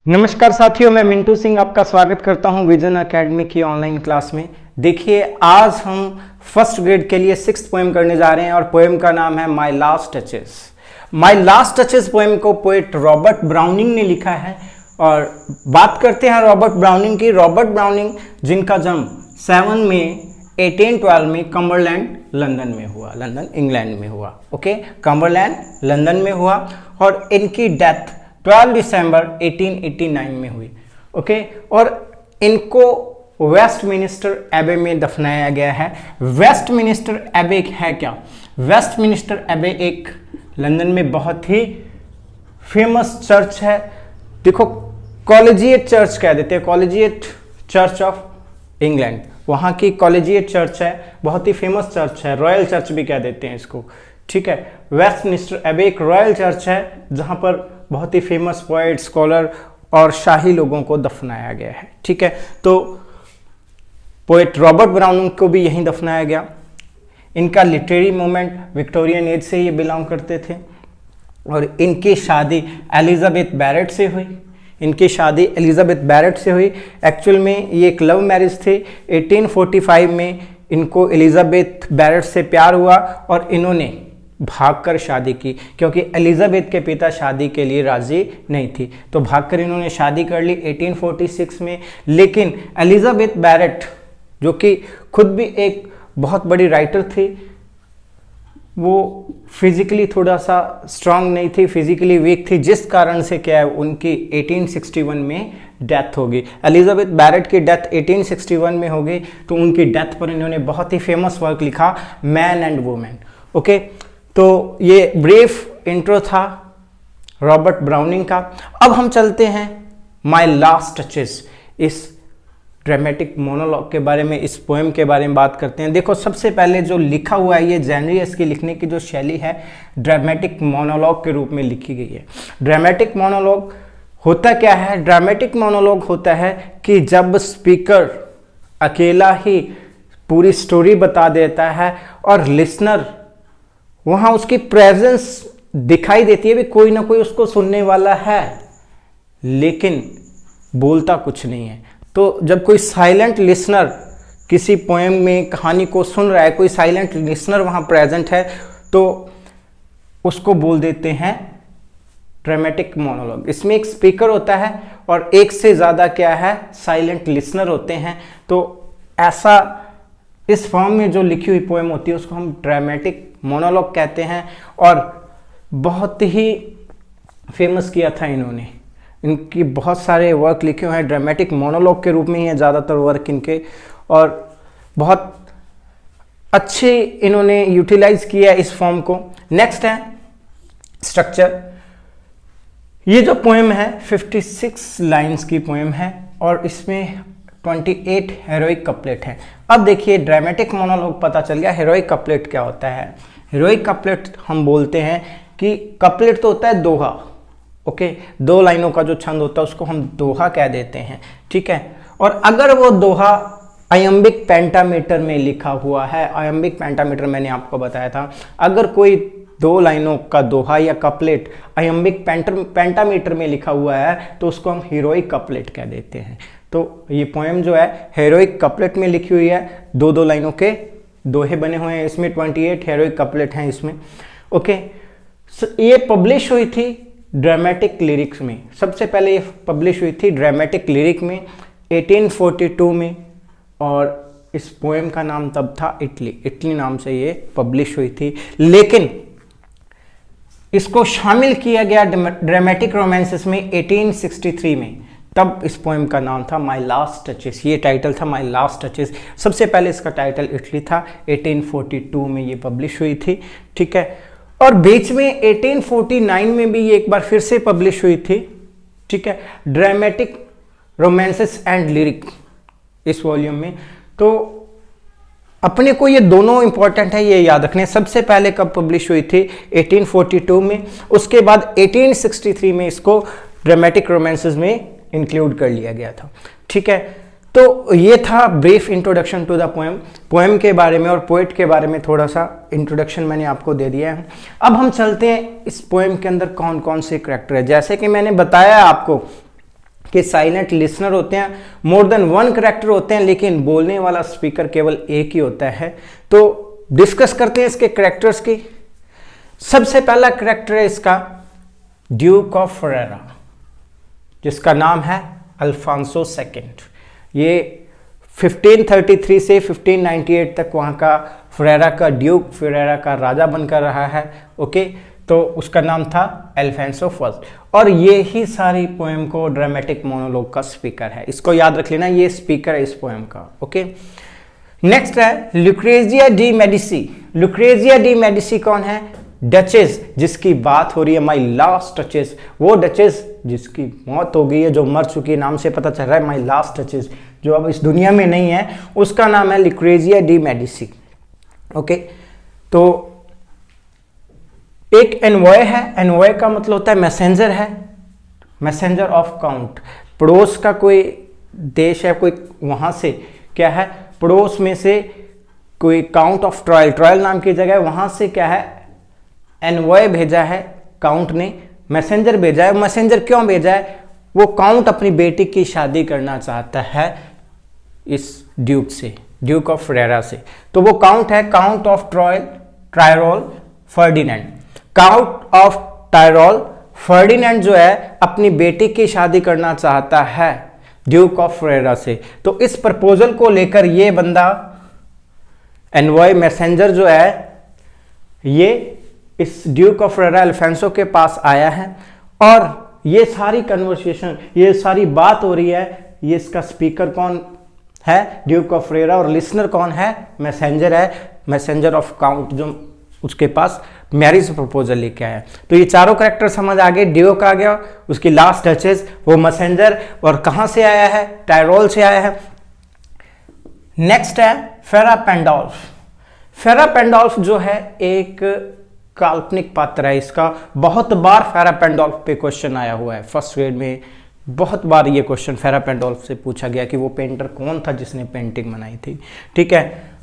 नमस्कार साथियों, मैं मिंटू सिंह आपका स्वागत करता हूं विजन एकेडमी की ऑनलाइन क्लास में। देखिए, आज हम फर्स्ट ग्रेड के लिए सिक्स्थ पोएम करने जा रहे हैं और पोएम का नाम है my last touches. My last touches poem को पोएट रॉबर्ट ब्राउनिंग ने लिखा है। और बात करते हैं रॉबर्ट ब्राउनिंग की। रॉबर्ट ब्राउनिंग जिनका जन्म 7 मई 1812 में कम्बरलैंड लंदन में हुआ, लंदन इंग्लैंड में हुआ। ओके, कम्बरलैंड लंदन में हुआ और इनकी डेथ 12 दिसंबर 1889 में हुई। ओके, और इनको वेस्टमिनिस्टर एबे में दफनाया गया है। वेस्टमिनिस्टर एबे है क्या? वेस्टमिनिस्टर एबे एक लंदन में बहुत ही फेमस चर्च है। देखो, कॉलेजिएट चर्च कह देते हैं, कॉलेजिएट चर्च ऑफ इंग्लैंड, वहाँ की कॉलेजिएट चर्च है, बहुत ही फेमस चर्च है, रॉयल चर्च भी कह देते हैं इसको। ठीक है, वेस्टमिनिस्टर एबे एक रॉयल चर्च है जहाँ पर बहुत ही फेमस पोएट, स्कॉलर और शाही लोगों को दफनाया गया है। ठीक है, तो पोएट रॉबर्ट ब्राउनिंग को भी यहीं दफनाया गया। इनका लिटरेरी मूवमेंट विक्टोरियन एज से ये बिलोंग करते थे और इनकी शादी एलिजाबेथ बैरेट से हुई। इनकी शादी एलिजाबेथ बैरेट से हुई। एक्चुअल में ये एक लव मैरिज थी। 1845 में इनको एलिजाबेथ बैरेट से प्यार हुआ और इन्होंने भागकर शादी की, क्योंकि एलिजाबेथ के पिता शादी के लिए राजी नहीं थी, तो भागकर इन्होंने शादी कर ली 1846 में। लेकिन एलिजाबेथ बैरेट, जो कि खुद भी एक बहुत बड़ी राइटर थी, वो फिजिकली थोड़ा सा स्ट्रांग नहीं थी, फिजिकली वीक थी, जिस कारण से क्या है उनकी 1861 में डेथ होगी। एलिजाबेथ बैरेट की डेथ 1861 में हो गई, तो उनकी डेथ पर इन्होंने बहुत ही फेमस वर्क लिखा, मैन एंड वुमेन। ओके, तो ये ब्रीफ इंट्रो था रॉबर्ट ब्राउनिंग का। अब हम चलते हैं माय लास्ट टचेस, इस ड्रामेटिक मोनोलॉग के बारे में, इस पोएम के बारे में बात करते हैं। देखो, सबसे पहले जो लिखा हुआ है, ये जेनरी, इसकी लिखने की जो शैली है ड्रामेटिक मोनोलॉग के रूप में लिखी गई है। ड्रामेटिक मोनोलॉग होता क्या है? ड्रामेटिक मोनोलॉग होता है कि जब स्पीकर अकेला ही पूरी स्टोरी बता देता है और लिसनर वहाँ उसकी प्रेजेंस दिखाई देती है, भी कोई ना कोई उसको सुनने वाला है, लेकिन बोलता कुछ नहीं है। तो जब कोई साइलेंट लिसनर किसी पोएम में कहानी को सुन रहा है, कोई साइलेंट लिसनर वहाँ प्रेजेंट है, तो उसको बोल देते हैं ड्रामेटिक मोनोलॉग। इसमें एक स्पीकर होता है और एक से ज़्यादा क्या है, साइलेंट लिसनर होते हैं। तो ऐसा इस फॉर्म में जो लिखी हुई पोएम होती है उसको हम ड्रामेटिक मोनोलॉग कहते हैं। और बहुत ही फेमस किया था इन्होंने, इनकी बहुत सारे वर्क लिखे हुए हैं ड्रामेटिक मोनोलॉग के रूप में ही है ज़्यादातर वर्क इनके, और बहुत अच्छे इन्होंने यूटिलाइज किया इस फॉर्म को। नेक्स्ट है स्ट्रक्चर। ये जो पोएम है 56 लाइन्स की पोएम है और इसमें 28 हेरोइक कपलेट हैं। अब देखिए, ड्रामेटिक मोनोलॉग पता चल गया, हेरोइक कपलेट क्या होता है। हेरोइक कपलेट हम बोलते हैं कि कपलेट तो होता है दोहा। ओके, 2 लाइनों का जो छंद होता है उसको हम दोहा कह देते हैं। ठीक है, और अगर वो दोहा आयम्बिक पेंटामीटर में लिखा हुआ है, आयम्बिक पेंटामीटर मैंने आपको बताया था, अगर कोई 2 लाइनों का दोहा या कपलेट आयम्बिक पेंटामीटर में लिखा हुआ है तो उसको हम हीरोइक कपलेट कह देते हैं। तो ये पोएम जो है हेरोइक कपलेट में लिखी हुई है, 2-2 लाइनों के दोहे बने हुए हैं इसमें, 28 हेरोइक कपलेट हैं इसमें। ओके, ये पब्लिश हुई थी ड्रामेटिक लिरिक्स में। सबसे पहले ये पब्लिश हुई थी ड्रामेटिक लिरिक में 1842 में, और इस पोएम का नाम तब था इटली नाम से ये पब्लिश हुई थी। लेकिन इसको शामिल किया गया ड्रामेटिक रोमांसेस में 1863 में, तब इस पोएम का नाम था माय लास्ट टचेस। ये टाइटल था माय लास्ट टचेस। सबसे पहले इसका टाइटल इटली था, 1842 में ये पब्लिश हुई थी। ठीक है, और बीच में 1849 में भी ये एक बार फिर से पब्लिश हुई थी। ठीक है, ड्रामेटिक रोमांसेस एंड लिरिक इस वॉल्यूम में। तो अपने को ये दोनों इंपॉर्टेंट है, ये याद रखने। सबसे पहले कब पब्लिश हुई थी? 1842 में। उसके बाद 1863 में इसको ड्रामेटिक रोमांसेस में इंक्लूड कर लिया गया था। ठीक है, तो ये था brief introduction to the poem, poem के बारे में और पोएट के बारे में थोड़ा सा इंट्रोडक्शन मैंने आपको दे दिया है। अब हम चलते हैं इस पोएम के अंदर कौन कौन से करैक्टर है। जैसे कि मैंने बताया आपको कि साइलेंट लिसनर होते हैं, मोर देन वन करेक्टर होते हैं, लेकिन बोलने वाला स्पीकर केवल एक ही होता है। तो डिस्कस करते हैं इसके करेक्टर्स की। सबसे पहला करेक्टर है इसका ड्यूक ऑफ फेरेरा, जिसका नाम है अल्फांसो सेकंड। ये 1533 से 1598 तक वहाँ का फेरेरा का ड्यूक, फेरेरा का राजा बनकर रहा है। ओके, तो उसका नाम था अल्फांसो फर्स्ट, और ये ही सारी पोएम को ड्रामेटिक मोनोलॉग का स्पीकर है। इसको याद रख लेना, ये स्पीकर है इस पोएम का। ओके, नेक्स्ट है Lucrezia de Medici. Lucrezia de Medici कौन है? डचेस, जिसकी बात हो रही है, माई लास्ट टचेस। वो डचेस जिसकी मौत हो गई है, जो मर चुकी है, नाम से पता चल रहा है माई लास्ट टचेस, जो अब इस दुनिया में नहीं है, उसका नाम है लुक्रेजिया डी मेडिसी। ओके, तो एक एनवॉय है। एनवॉय का मतलब होता है मैसेंजर है, मैसेंजर ऑफ काउंट। पड़ोस का कोई देश है, कोई वहां से क्या है, पड़ोस में से कोई काउंट ऑफ ट्रायल, ट्रायल नाम की जगह, वहां से क्या है एनवॉय भेजा है, काउंट ने मैसेंजर भेजा है। मैसेंजर क्यों भेजा है? वो काउंट अपनी बेटी की शादी करना चाहता है इस ड्यूक से, ड्यूक ऑफ फेरेरा से। तो वो काउंट है count of Tyrol Ferdinand. Count of Tyrol Ferdinand जो है अपनी बेटी की शादी करना चाहता है ड्यूक ऑफ फेरेरा से। तो इस प्रपोजल को लेकर ये बंदा एनवॉय मैसेंजर जो है, ये इस ड्यूक ऑफ फेरेरा अल्फांसो के पास आया है, और ये सारी कन्वर्सेशन, ये सारी बात हो रही है। ये इसका स्पीकर कौन है? Duke of Ferreira. और लिसनर कौन है? मैसेंजर है, मैसेंजर ऑफ काउंट, जो उसके पास मैरिज प्रपोजल लेके आया। तो ये चारों कैरेक्टर समझ आ गए। ड्यूक आ गया, उसकी लास्ट डचेस, वो मैसेंजर, और कहां से आया है? टायरोल से आया है। नेक्स्ट है फेरा पेंडोल्फ। फेरा पेंडोल्फ जो है एक काल्पनिक पात्र है। इसका बहुत बार फेरा पेंडोल्फ पे क्वेश्चन आया हुआ है, फर्स्ट ग्रेड में बहुत बार ये क्वेश्चन फेरा पेंडोल्फ से पूछा गया कि वो पेंटर कौन था जिसने पेंटिंग बनाई थी। ठीक है,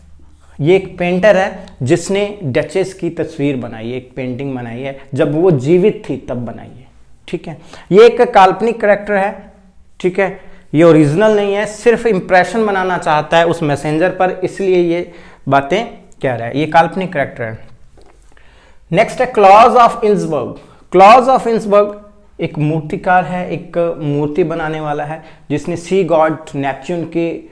ये एक पेंटर है जिसने डचेस की तस्वीर बनाई है, एक पेंटिंग बनाई है, जब वो जीवित थी तब बनाई है। ठीक है, ये एक काल्पनिक कैरेक्टर है। ठीक है, ये ओरिजिनल नहीं है, सिर्फ इंप्रेशन बनाना चाहता है उस मैसेंजर पर, इसलिए ये बातें कह रहा है। ये काल्पनिक कैरेक्टर है। नेक्स्ट है क्लॉज ऑफ इंसबर्ग। क्लॉज ऑफ इंसबर्ग एक मूर्तिकार है, एक मूर्ति बनाने वाला है, जिसने सी गॉड नेपच्यून की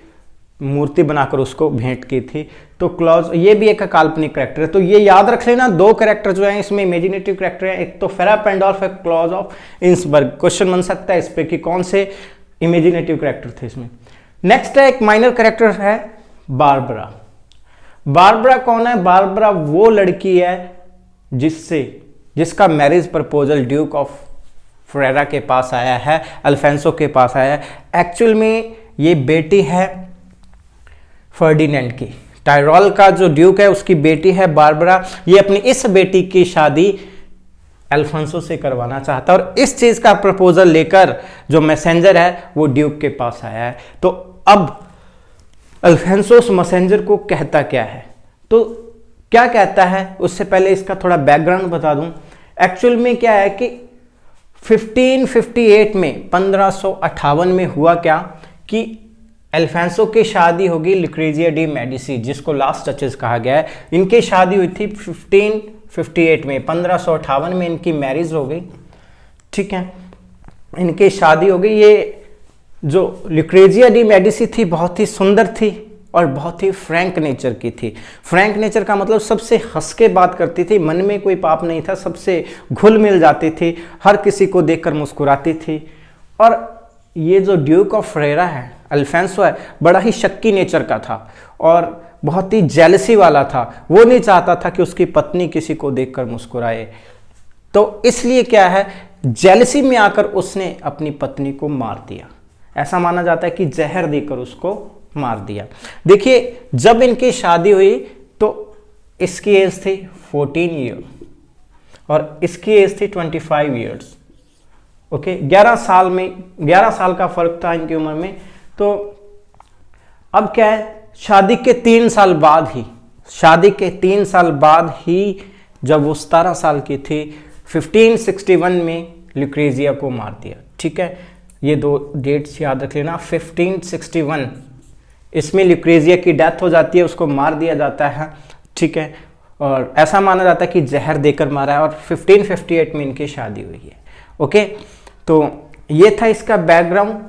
मूर्ति बनाकर उसको भेंट की थी। तो क्लॉज ये भी एक काल्पनिक कैरेक्टर है। तो ये याद रख लेना, दो कैरेक्टर जो हैं इसमें इमेजिनेटिव कैरेक्टर हैं, एक तो फेरा पेंडोल्फ है, क्लॉज ऑफ इंसबर्ग। क्वेश्चन बन सकता है इस पे कि कौन से इमेजिनेटिव कैरेक्टर थे इसमें। नेक्स्ट है एक माइनर कैरेक्टर है बारबरा। बारबरा कौन है? बारबरा वो लड़की है जिसका marriage proposal Duke of Ferreira के पास आया है, अल्फांसो के पास आया है। एक्चुअल में ये बेटी है फर्डिनेंड की। टायरोल का जो ड्यूक है उसकी बेटी है बारबरा। ये अपनी इस बेटी की शादी अल्फांसो से करवाना चाहता है, और इस चीज का प्रपोजल लेकर जो मैसेंजर है वो ड्यूक के पास आया है। तो अब अल्फांसो उस मैसेंजर को कहता क्या है? तो क्या कहता है, उससे पहले इसका थोड़ा बैकग्राउंड बता दूं। एक्चुअल में क्या है कि 1558 में 1558 में हुआ क्या कि अल्फांसो की शादी होगी लुक्रेजिया डी मेडिसी, जिसको लास्ट टचेस कहा गया है। इनकी शादी हुई थी 1558 में, 1558 में इनकी मैरिज हो गई। ठीक है, इनकी शादी हो गई। ये जो लुक्रेजिया डी मेडिसी थी बहुत ही सुंदर थी और बहुत ही फ्रैंक नेचर की थी। फ्रैंक नेचर का मतलब सबसे हंस के बात करती थी, मन में कोई पाप नहीं था, सबसे घुल मिल जाती थी, हर किसी को देखकर मुस्कुराती थी। और ये जो ड्यूक ऑफ फेरेरा है, अल्फांसो है, बड़ा ही शक्की नेचर का था और बहुत ही जेलसी वाला था। वो नहीं चाहता था कि उसकी पत्नी किसी को देखकर मुस्कुराए। तो इसलिए क्या है, जेलसी में आकर उसने अपनी पत्नी को मार दिया। ऐसा माना जाता है कि जहर देकर उसको मार दिया। देखिए, जब इनकी शादी हुई तो इसकी एज थी 14 ईयर और इसकी एज थी 25 ईयर्स। ओके, 11 साल का फर्क था इनकी उम्र में। तो अब क्या है, शादी के 3 साल बाद ही जब वो 17 साल की थी, 1561 में लुक्रेजिया को मार दिया। ठीक है, ये 2 डेट्स याद रख लेना। 1561 इसमें ल्यूक्रेजिया की डेथ हो जाती है, उसको मार दिया जाता है, ठीक है, और ऐसा माना जाता है कि जहर देकर मारा है, और 1558 में इनकी शादी हुई है। ओके, तो ये था इसका बैकग्राउंड।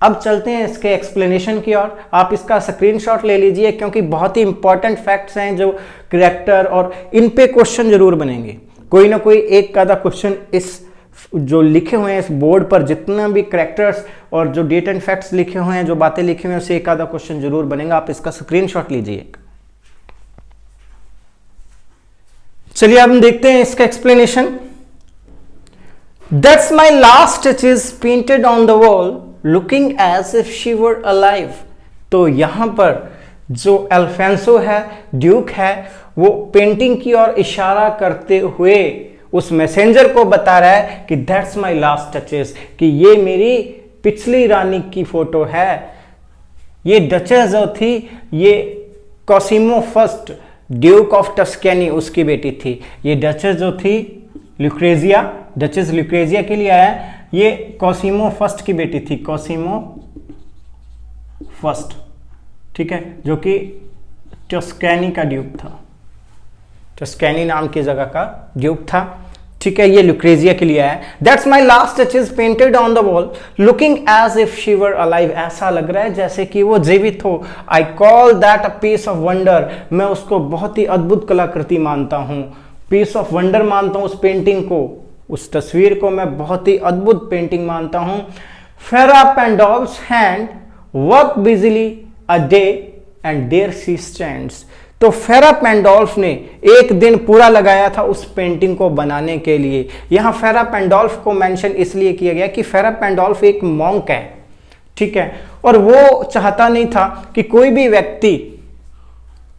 अब चलते हैं इसके एक्सप्लेनेशन की ओर। आप इसका स्क्रीनशॉट ले लीजिए क्योंकि बहुत ही इंपॉर्टेंट फैक्ट्स हैं जो करेक्टर और इन पे क्वेश्चन जरूर बनेंगे। कोई ना कोई एक आधा क्वेश्चन इस जो लिखे हुए हैं इस बोर्ड पर, जितना भी करेक्टर्स और जो डेट एंड फैक्ट्स लिखे हुए हैं, जो बातें लिखी हुई हैं, उससे एक आधा क्वेश्चन जरूर बनेगा। आप इसका स्क्रीनशॉट लीजिए। चलिए अब हम देखते हैं इसका explanation. That's my last touches painted on the wall, looking as if she were alive। तो यहां पर जो अल्फांसो है, ड्यूक है, वो पेंटिंग की ओर इशारा करते हुए उस मैसेंजर को बता रहा है कि दैट्स माई लास्ट टचेस, कि ये मेरी पिछली रानी की फोटो है। ये डचेस जो थी, ये कॉसिमो फर्स्ट ड्यूक ऑफ टस्कैनी उसकी बेटी थी। ये डचेस जो थी ल्यूक्रेजिया, डचेस ल्यूक्रेजिया के लिए आया, ये कॉसिमो फर्स्ट की बेटी थी, कॉसिमो फर्स्ट, ठीक है, जो कि टस्कैनी का ड्यूक था, टस्कैनी नाम की जगह का ड्यूक था, ठीक है। ये ल्यूक्रेजिया के लिए आया। That's my last touches painted on the wall looking as if she were alive. ऐसा लग रहा है जैसे कि वो जीवित हो। I call that a piece of wonder. मैं उसको बहुत ही अद्भुत कलाकृति मानता हूँ, पीस ऑफ वंडर मानता हूँ उस पेंटिंग को, उस तस्वीर को मैं बहुत ही अद्भुत पेंटिंग मानता हूँ। फेरा पेंडोल्फ्स hand work busily a day and there she stands. तो फेरा पेंडोल्फ ने एक दिन पूरा लगाया था उस पेंटिंग को बनाने के लिए। यहां फेरा पेंडोल्फ को मेंशन इसलिए किया गया कि फेरा पेंडोल्फ एक मॉन्क है, ठीक है, और वो चाहता नहीं था कि कोई भी व्यक्ति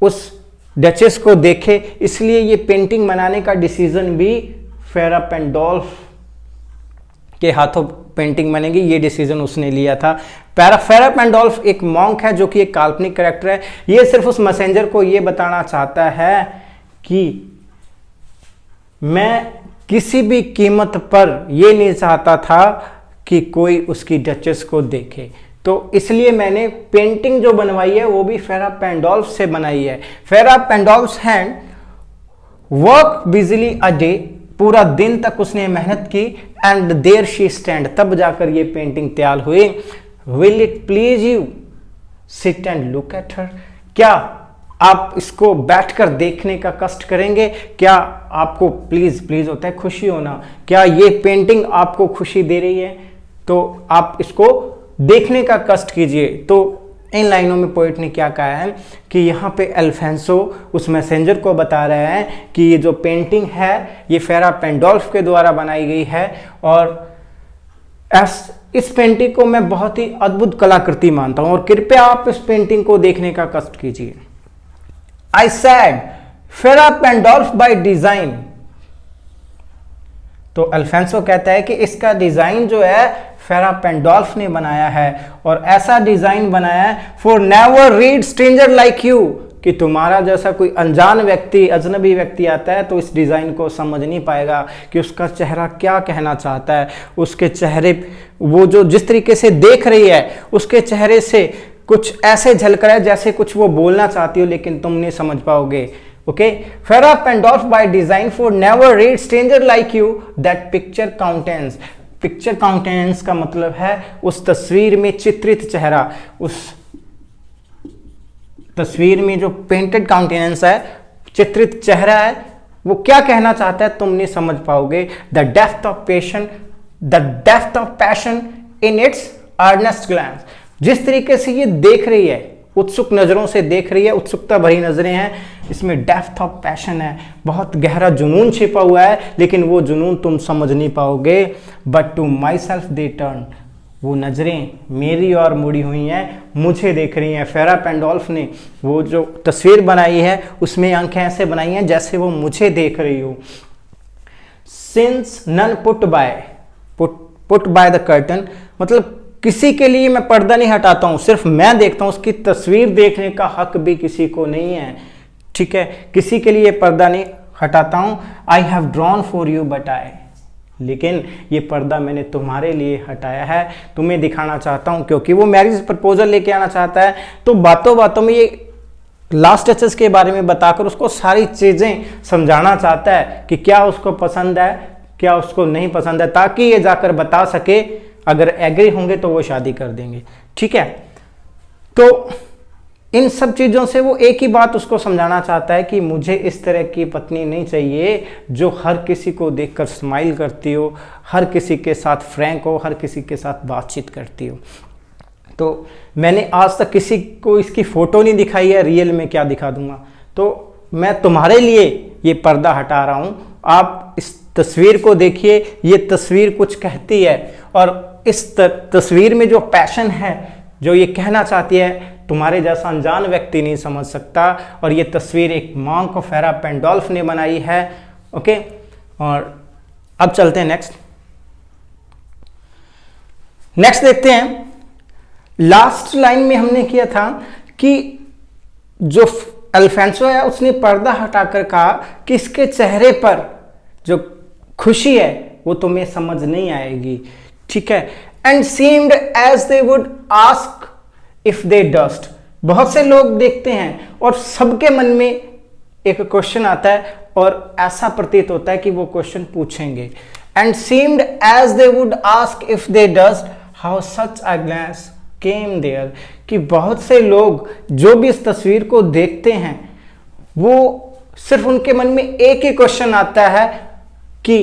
उस डचेस को देखे, इसलिए ये पेंटिंग बनाने का डिसीजन भी फेरा पेंडोल्फ के हाथों पेंटिंग बनेगी, ये डिसीजन उसने लिया था। फेरा पेंडोल्फ एक मॉन्क है जो कि एक काल्पनिक कैरेक्टर है। ये सिर्फ उस मैसेंजर को ये बताना चाहता है कि मैं किसी भी कीमत पर ये नहीं चाहता था कि कोई उसकी डचेस को देखे, तो इसलिए मैंने पेंटिंग जो बनवाई है वो भी फेरा पेंडोल्फ से बनाई है। फेरा पेंडोल्फ्स hand work busily a day, पूरा दिन तक उसने मेहनत की, एंड देयर शी स्टैंड, तब जाकर ये पेंटिंग तैयार हुई। Will it please you sit and look at her. क्या आप इसको बैठकर देखने का कष्ट करेंगे? क्या आपको प्लीज होता है खुशी होना, क्या ये पेंटिंग आपको खुशी दे रही है? तो आप इसको देखने का कष्ट कीजिए। तो इन लाइनों में पोइट ने क्या कहा है कि यहाँ पे अल्फांसो उस मैसेंजर को बता रहे हैं कि ये जो पेंटिंग है ये फेरा पेंडोल्फ के द्वारा बनाई गई है, और इस पेंटिंग को मैं बहुत ही अद्भुत कलाकृति मानता हूं, और कृपया आप इस पेंटिंग को देखने का कष्ट कीजिए। आई सैड फेरा पेंडोल्फ बाय डिजाइन। तो अल्फांसो कहता है कि इसका डिजाइन जो है फेरा पेंडोल्फ ने बनाया है, और ऐसा डिजाइन बनाया है for never read stranger like you, कि तुम्हारा जैसा कोई अनजान व्यक्ति, अजनबी व्यक्ति आता है तो इस डिजाइन को समझ नहीं पाएगा कि उसका चेहरा क्या कहना चाहता है। उसके चेहरे, वो जो जिस तरीके से देख रही है उसके चेहरे से कुछ ऐसे झलक रहा है जैसे कुछ वो बोलना चाहती हो लेकिन तुम नहीं समझ पाओगे। Okay, Fra Pandolf by design for never read stranger like you that picture countenance. Picture countenance का मतलब है उस तस्वीर में चित्रित चेहरा, उस तस्वीर में जो पेंटेड काउंटेंस है, चित्रित चेहरा है, वो क्या कहना चाहता है तुम नहीं समझ पाओगे। The depth of passion in its earnest glance. जिस तरीके से ये देख रही है, उत्सुक नजरों से देख रही है, उत्सुकता भरी नजरें हैं, इसमें डेप्थ ऑफ पैशन है, बहुत गहरा जुनून छिपा हुआ है, लेकिन वो जुनून तुम समझ नहीं पाओगे। But to myself they turn, वो नजरें मेरी ओर मुड़ी हुई हैं, मुझे देख रही हैं। फेरा पेंडोल्फ ने वो जो तस्वीर बनाई है उसमें आंखें ऐसे बनाई हैं जैसे वो मुझे देख रही हो। Since none put by the curtain, मतलब किसी के लिए मैं पर्दा नहीं हटाता हूं, सिर्फ मैं देखता हूं, उसकी तस्वीर देखने का हक भी किसी को नहीं है, ठीक है, किसी के लिए पर्दा नहीं हटाता हूं। I have drawn for you but I लेकिन ये पर्दा मैंने तुम्हारे लिए हटाया है, तुम्हें दिखाना चाहता हूँ, क्योंकि वो मैरिज प्रपोजल लेके आना चाहता है। तो बातों बातों में ये लास्ट टचेस के बारे में बताकर उसको सारी चीज़ें समझाना चाहता है कि क्या उसको पसंद है, क्या उसको नहीं पसंद है, ताकि ये जाकर बता सके। अगर एग्री होंगे तो वो शादी कर देंगे, ठीक है। तो इन सब चीज़ों से वो एक ही बात उसको समझाना चाहता है कि मुझे इस तरह की पत्नी नहीं चाहिए जो हर किसी को देखकर स्माइल करती हो, हर किसी के साथ फ्रैंक हो, हर किसी के साथ बातचीत करती हो। तो मैंने आज तक किसी को इसकी फ़ोटो नहीं दिखाई है, रियल में क्या दिखा दूंगा। तो मैं तुम्हारे लिए ये पर्दा हटा रहा हूँ। आप इस तस्वीर को देखिए, ये तस्वीर कुछ कहती है, और इस तस्वीर में जो पैशन है, जो ये कहना चाहती है, तुम्हारे जैसा अनजान व्यक्ति नहीं समझ सकता। और ये तस्वीर एक मॉन्क फेरा पेंडोल्फ ने बनाई है, ओके। और अब चलते हैं नेक्स्ट देखते हैं। लास्ट लाइन में हमने किया था कि जो अल्फांसो है उसने पर्दा हटाकर कहा कि इसके चेहरे पर जो खुशी है वो तुम्हें समझ नहीं आएगी, ठीक है। And seemed as they would ask if they durst. बहुत से लोग देखते हैं और सबके मन में एक क्वेश्चन आता है और ऐसा प्रतीत होता है कि वो क्वेश्चन पूछेंगे। And seemed as they would ask if they durst how such a glance came there. कि बहुत से लोग जो भी इस तस्वीर को देखते हैं वो सिर्फ उनके मन में एक ही क्वेश्चन आता है कि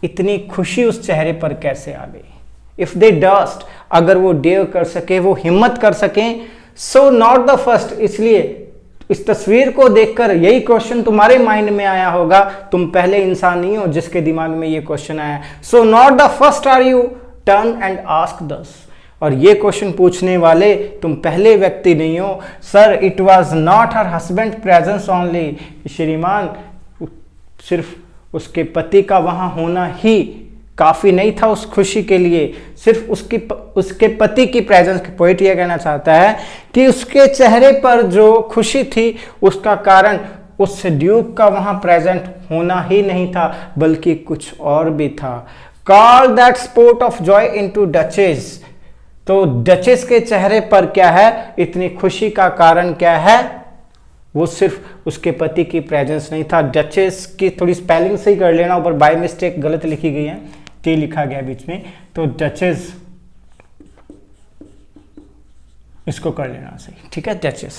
इतनी खुशी उस चेहरे पर कैसे आ गई। इफ दे डस्ट, अगर वो डेयर कर सके, वो हिम्मत कर सकें। सो नॉट द फर्स्ट, इसलिए इस तस्वीर को देखकर यही क्वेश्चन तुम्हारे माइंड में आया होगा। तुम पहले इंसान नहीं हो जिसके दिमाग में ये क्वेश्चन आया। So not the first are you turn and ask thus. और ये क्वेश्चन पूछने वाले तुम पहले व्यक्ति नहीं हो। Sir it was not her husband presence only. श्रीमान, सिर्फ उसके पति का वहां होना ही काफी नहीं था उस खुशी के लिए। सिर्फ उसके पति की प्रेजेंस। पोएट यह कहना चाहता है कि उसके चेहरे पर जो खुशी थी उसका कारण उस ड्यूक का वहां प्रेजेंट होना ही नहीं था, बल्कि कुछ और भी था। Call that sport of Joy into duchess. तो डचेस के चेहरे पर क्या है, इतनी खुशी का कारण क्या है? वो सिर्फ उसके पति की प्रेजेंस नहीं था। डचेस की थोड़ी स्पेलिंग सही कर लेना, ऊपर बाय मिस्टेक गलत लिखी गई है, टी लिखा गया बीच में, तो डचेस इसको कर लेना सही, ठीक है, duchess,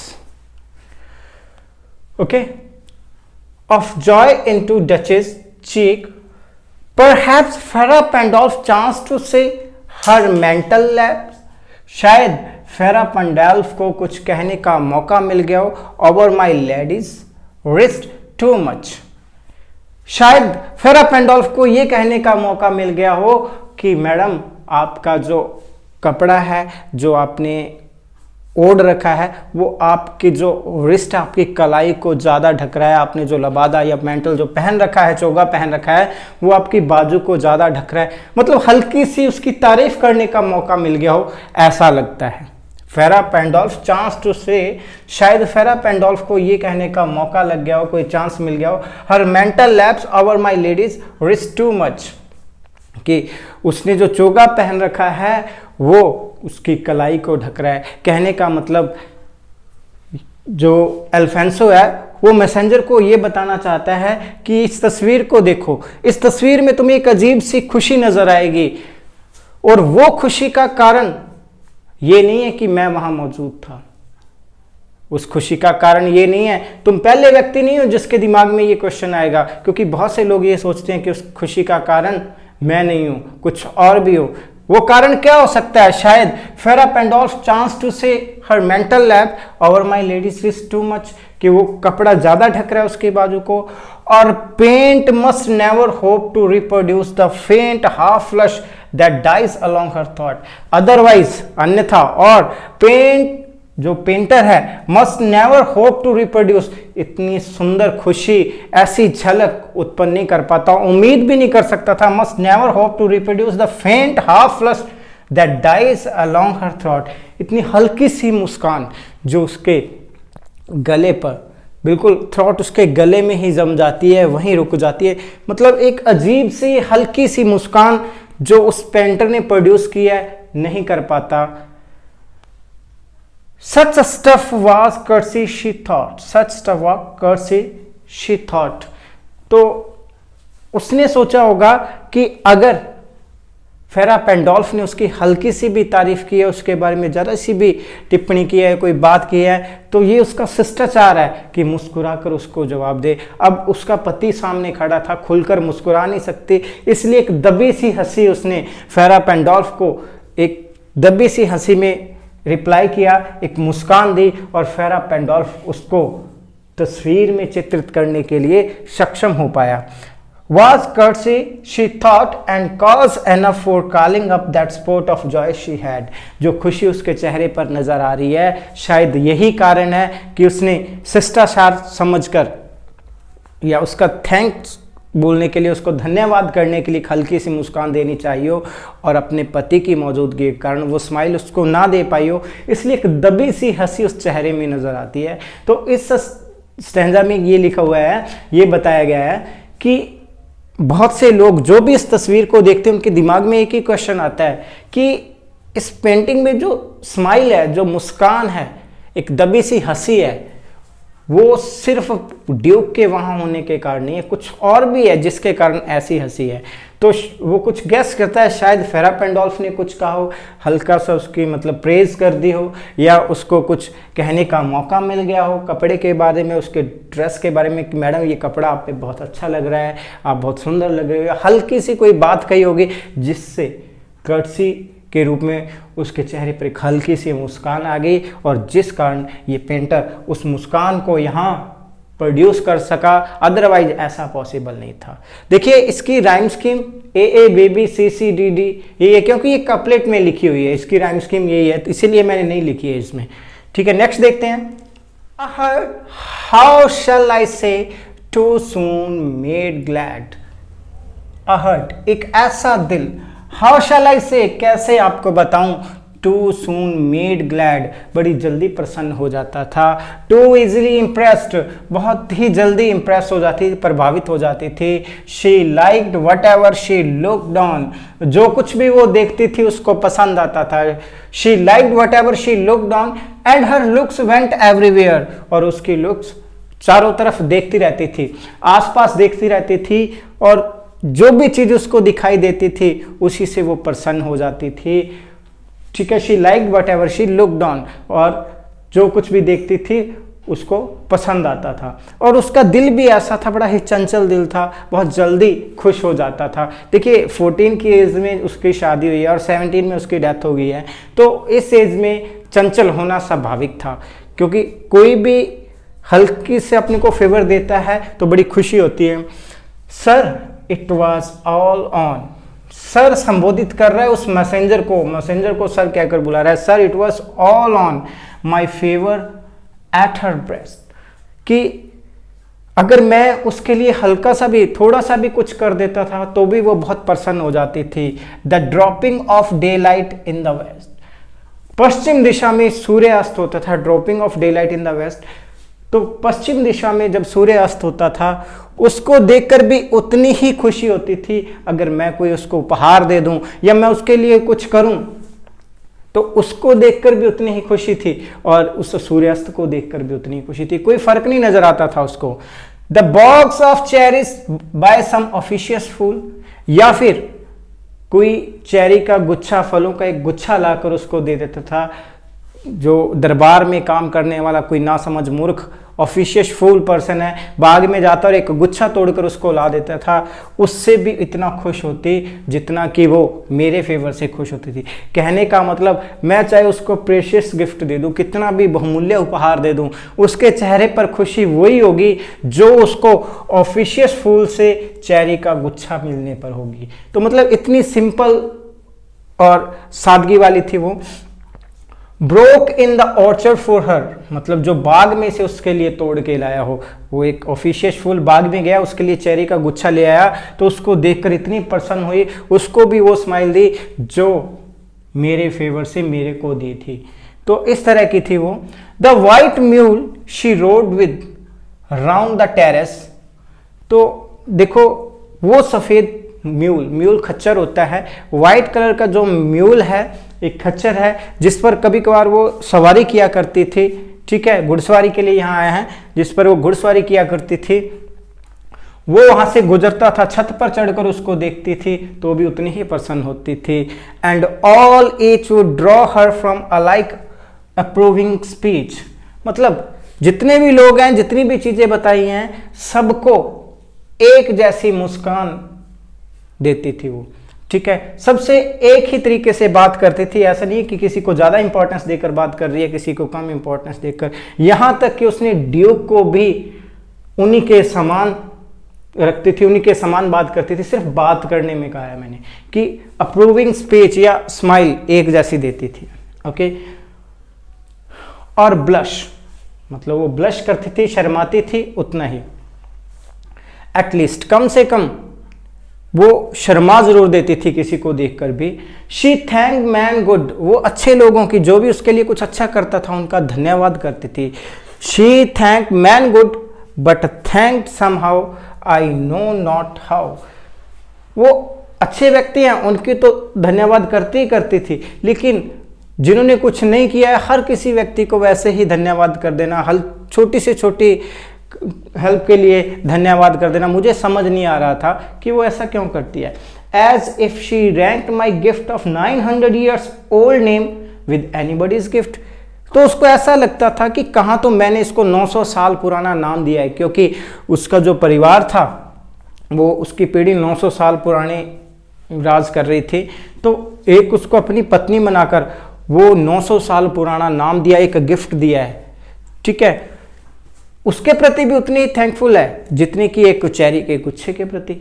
okay. Of Joy into duchess cheek, perhaps फेरा पेंडोल्फ चांस टू से हर मेंटल लैप्स। शायद फेरा पेंडोल्फ को कुछ कहने का मौका मिल गया हो। Over my ladies wrist too much. शायद फेरा पेंडोल्फ को यह कहने का मौका मिल गया हो कि मैडम आपका जो कपड़ा है, जो आपने ओढ़ रखा है, वो आपकी जो रिस्ट, आपकी कलाई को ज़्यादा ढक रहा है। आपने जो लबादा या मेंटल जो पहन रखा है, चोगा पहन रखा है, वो आपकी बाजू को ज़्यादा ढक रहा है। मतलब हल्की सी उसकी तारीफ करने का मौका मिल गया हो, ऐसा लगता है। फेरा पेंडोल्फ चांस टू से, शायद फेरा पेंडोल्फ को ये कहने का मौका लग गया हो, कोई चांस मिल गया हो। हर mental lapse over my ladies wrist too much, कि उसने जो चोगा पहन रखा है वो उसकी कलाई को ढक रहा है। कहने का मतलब जो अल्फांसो है वो मैसेंजर को ये बताना चाहता है कि इस तस्वीर को देखो, इस तस्वीर में तुम्हें एक अजीब सी खुशी नजर आएगी, और वो खुशी का कारण ये नहीं है कि मैं वहां मौजूद था। उस खुशी का कारण ये नहीं है, तुम पहले व्यक्ति नहीं हो जिसके दिमाग में ये क्वेश्चन आएगा, क्योंकि बहुत से लोग ये सोचते हैं कि उस खुशी का कारण मैं नहीं हूं, कुछ और भी हो। वो कारण क्या हो सकता है? शायद फेरा पेंडोल्फ चांस टू से हर mental lap over my ladies wrist too much, कि वो कपड़ा ज्यादा ढक रहा है उसके बाजू को। और paint must never hope to reproduce the faint half flush that dies along her thought. Otherwise, अन्यथा, और पेंट जो पेंटर है must never hope to reproduce, इतनी सुंदर खुशी, ऐसी झलक उत्पन्न नहीं कर पाता, उम्मीद भी नहीं कर सकता था। Must never hope to reproduce the faint half flush that dies along her throat, इतनी हल्की सी मुस्कान जो उसके गले पर बिल्कुल थ्रॉट उसके गले में ही जम जाती है, वहीं रुक जाती है। मतलब एक अजीब सी हल्की सी मुस्कान जो उस पेंटर ने प्रोड्यूस किया है, नहीं कर पाता। Such stuff was courtesy she thought. Such stuff was courtesy she thought. तो उसने सोचा होगा कि अगर फेरा पेंडोल्फ ने उसकी हल्की सी भी तारीफ की है, उसके बारे में जरा सी भी टिप्पणी की है, कोई बात की है, तो ये उसका शिष्टाचार है कि मुस्कुराकर उसको जवाब दे। अब उसका पति सामने खड़ा था, खुलकर मुस्कुरा नहीं सकती, इसलिए एक दबी सी हंसी उसने फेरा पेंडोल्फ को एक दबी सी हंसी में रिप्लाई किया, एक मुस्कान दी और फेरा पेंडोल्फ उसको तस्वीर में चित्रित करने के लिए सक्षम हो पाया। Was courtesy she thought and cause enough for calling up that spot of joy she had. जो खुशी उसके चेहरे पर नजर आ रही है, शायद यही कारण है कि उसने शिष्टाचार समझकर या उसका थैंक्स बोलने के लिए, उसको धन्यवाद करने के लिए हल्की सी मुस्कान देनी चाहिए हो, और अपने पति की मौजूदगी के कारण वो स्माइल उसको ना दे पाई हो, इसलिए एक दबी सी हंसी उस चेहरे में नजर आती है। तो इस स्टैंजा में ये लिखा हुआ है, ये बताया गया है कि बहुत से लोग जो भी इस तस्वीर को देखते हैं उनके दिमाग में एक ही क्वेश्चन आता है कि इस पेंटिंग में जो स्माइल है, जो मुस्कान है, एक दबी सी हंसी है, वो सिर्फ ड्यूक के वहां होने के कारण नहीं है, कुछ और भी है जिसके कारण ऐसी हंसी है। तो वो कुछ गेस करता है, शायद फेरा पेंडोल्फ ने कुछ कहा हो, हल्का सा उसकी मतलब प्रेज कर दी हो, या उसको कुछ कहने का मौका मिल गया हो कपड़े के बारे में, उसके ड्रेस के बारे में कि मैडम ये कपड़ा आप पे बहुत अच्छा लग रहा है, आप बहुत सुंदर लग रहे हो, हल्की सी कोई बात कही होगी जिससे कर्टसी के रूप में उसके चेहरे पर एक हल्की सी मुस्कान आ गई, और जिस कारण ये पेंटर उस मुस्कान को यहाँ प्रोड्यूस कर सका, अदरवाइज ऐसा पॉसिबल नहीं था। देखिए इसकी rhyme scheme A B B C C D D ये है, क्योंकि ये कपलेट में लिखी हुई है, इसकी राइम स्कीम यही है, तो इसीलिए मैंने नहीं लिखी है इसमें। ठीक है, नेक्स्ट देखते हैं। हाउ शैल आई से too soon made glad. A heart, एक ऐसा दिल, हाउ शैल आई से, कैसे आपको बताऊं, टू सून मेड ग्लैड, बड़ी जल्दी प्रसन्न हो जाता था। टू इजिली इम्प्रेस्ड, बहुत ही जल्दी इम्प्रेस हो जाती थी, प्रभावित हो जाती थी। She liked what ever she looked on, जो कुछ भी वो देखती थी उसको पसंद आता था। She liked what ever she looked on and her looks went everywhere, और उसकी लुक्स चारों तरफ देखती रहती थी, आसपास देखती रहती थी, और जो भी चीज उसको दिखाई देती थी उसी से वो प्रसन्न हो जाती थी। ठीक है, she liked what ever she looked on, और जो कुछ भी देखती थी उसको पसंद आता था, और उसका दिल भी ऐसा था, बड़ा ही चंचल दिल था, बहुत जल्दी खुश हो जाता था। देखिए 14 की एज में उसकी शादी हुई है और 17 में उसकी डेथ हो गई है, तो इस एज में चंचल होना स्वाभाविक था, क्योंकि कोई भी हल्की से अपने को फेवर देता है तो बड़ी खुशी होती है। Sir it was all on, sir संबोधित कर रहा है उस मैसेंजर को सर कहकर बुला रहा है। Sir it was all on my favour at her breast, कि अगर मैं उसके लिए हल्का सा भी, थोड़ा सा भी कुछ कर देता था तो भी वो बहुत प्रसन्न हो जाती थी। The dropping of daylight in the west, पश्चिम दिशा में सूर्यास्त होता था। Dropping of daylight in the west, तो पश्चिम दिशा में जब सूर्य अस्त होता था उसको देखकर भी उतनी ही खुशी होती थी। अगर मैं कोई उसको उपहार दे दूं या मैं उसके लिए कुछ करूं तो उसको देखकर भी उतनी ही खुशी थी, और उस सूर्यास्त को देखकर भी उतनी ही खुशी थी, कोई फर्क नहीं नजर आता था उसको। The box of cherries by some officious fool, या फिर कोई चेरी का गुच्छा, फलों का एक गुच्छा लाकर उसको दे देता था। जो दरबार में काम करने वाला कोई नासमझ मूर्ख ऑफिशियस फूल पर्सन है, बाग में जाता और एक गुच्छा तोड़कर उसको ला देता था, उससे भी इतना खुश होती जितना कि वो मेरे फेवर से खुश होती थी। कहने का मतलब, मैं चाहे उसको प्रेशियस गिफ्ट दे दूं, कितना भी बहुमूल्य उपहार दे दूं, उसके चेहरे पर खुशी वही होगी जो उसको ऑफिशियस फूल से चेरी का गुच्छा मिलने पर होगी। तो मतलब इतनी सिंपल और सादगी वाली थी वो। Broke in the orchard for her, मतलब जो बाग में से उसके लिए तोड़ के लाया हो, वो एक ऑफिशियस फूल बाग में गया, उसके लिए चेरी का गुच्छा ले आया, तो उसको देखकर इतनी प्रसन्न हुई, उसको भी वो स्माइल दी जो मेरे फेवर से मेरे को दी थी। तो इस तरह की थी वो। The white mule she road with, round the terrace. तो देखो वो सफ़ेद म्यूल खच्चर होता है, वाइट कलर का जो म्यूल है एक खच्चर है जिस पर कभी कभार वो सवारी किया करती थी, ठीक है, घुड़सवारी के लिए यहाँ आया है, जिस पर वो घुड़सवारी किया करती थी। वो वहां से गुजरता था, छत पर चढ़कर उसको देखती थी तो भी उतनी ही प्रसन्न होती थी। And all each would draw her from a like approving speech, मतलब जितने भी लोग हैं, जितनी भी चीजें बताई हैं, सबको एक जैसी मुस्कान देती थी वो, ठीक है, सबसे एक ही तरीके से बात करती थी। ऐसा नहीं कि किसी को ज्यादा इंपॉर्टेंस देकर बात कर रही है, किसी को कम इंपॉर्टेंस देकर। यहां तक कि उसने ड्यूक को भी उन्हीं के समान रखती थी, उन्हीं के समान बात करती थी। सिर्फ बात करने में कहा है मैंने कि अप्रूविंग स्पीच या स्माइल एक जैसी देती थी, ओके। और ब्लश, मतलब वो ब्लश करती थी, शर्माती थी, उतना ही, एटलीस्ट कम से कम वो शर्मा जरूर देती थी किसी को देखकर भी। शी थैंक मैन गुड, वो अच्छे लोगों की, जो भी उसके लिए कुछ अच्छा करता था उनका धन्यवाद करती थी। She thank man good but thank somehow I know not how, वो अच्छे व्यक्ति हैं उनकी तो धन्यवाद करती ही करती थी, लेकिन जिन्होंने कुछ नहीं किया है हर किसी व्यक्ति को वैसे ही धन्यवाद कर देना, छोटी से छोटी हेल्प के लिए धन्यवाद कर देना, मुझे समझ नहीं आ रहा था कि वो ऐसा क्यों करती है। As if she ranked my gift of 900 years old name with anybody's gift, तो उसको ऐसा लगता था कि कहाँ तो मैंने इसको 900 साल पुराना नाम दिया है, क्योंकि उसका जो परिवार था वो उसकी पीढ़ी 900 साल पुराने राज कर रही थी, तो एक उसको अपनी पत्नी बनाकर वो 900 साल पुराना नाम दिया, एक गिफ्ट दिया है, ठीक है। उसके प्रति भी उतनी ही थैंकफुल है जितनी कि एक चेरी के गुच्छे के प्रति।